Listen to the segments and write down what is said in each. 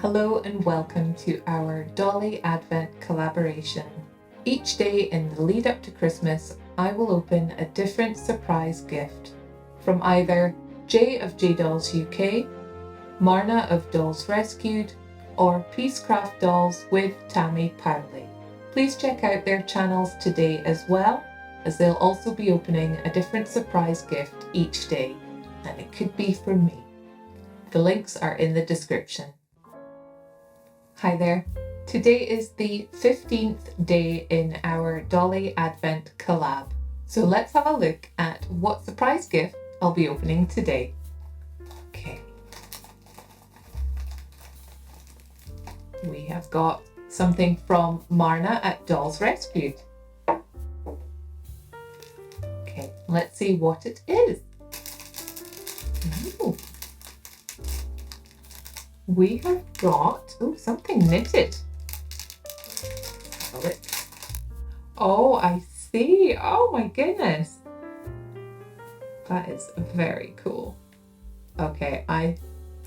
Hello and welcome to our Dolly Advent collaboration. Each day in the lead up to Christmas, I will open a different surprise gift from either Jay of J Dolls UK, Marna of Dolls Rescued, or Peacecraft Dolls with Tammy Powley. Please check out their channels today as well, as they'll also be opening a different surprise gift each day, and it could be from me. The links are in the description. Hi there. Today is the 15th day in our Dolly Advent collab. So let's have a look at what surprise gift I'll be opening today. Okay. We have got something from Marna at Dolls Rescued. Okay, let's see what it is. Ooh. We have got, something knitted. Oh, I see. Oh my goodness. That is very cool. Okay, I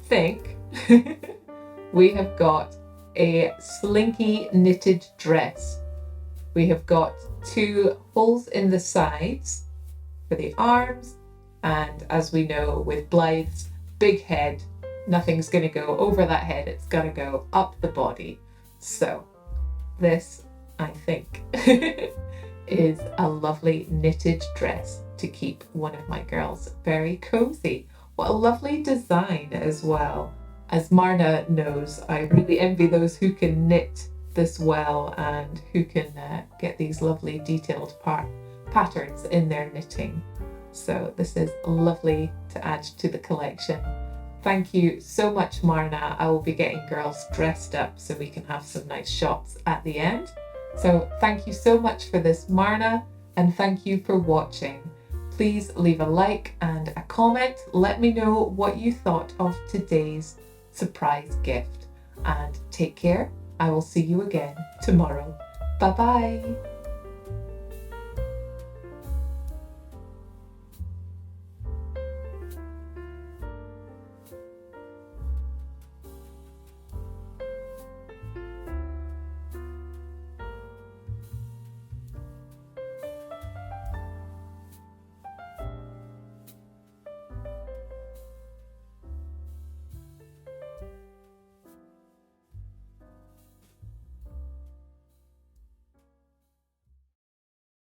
think we have got a slinky knitted dress. We have got 2 holes in the sides for the arms, and as we know with Blythe's big head, nothing's going to go over that head, it's going to go up the body. So this, I think, is a lovely knitted dress to keep one of my girls very cozy. What a lovely design as well. As Marna knows, I really envy those who can knit this well and who can get these lovely detailed patterns in their knitting. So this is lovely to add to the collection. Thank you so much, Marna. I will be getting girls dressed up so we can have some nice shots at the end. So thank you so much for this, Marna, and thank you for watching. Please leave a like and a comment. Let me know what you thought of today's surprise gift. And take care. I will see you again tomorrow. Bye-bye.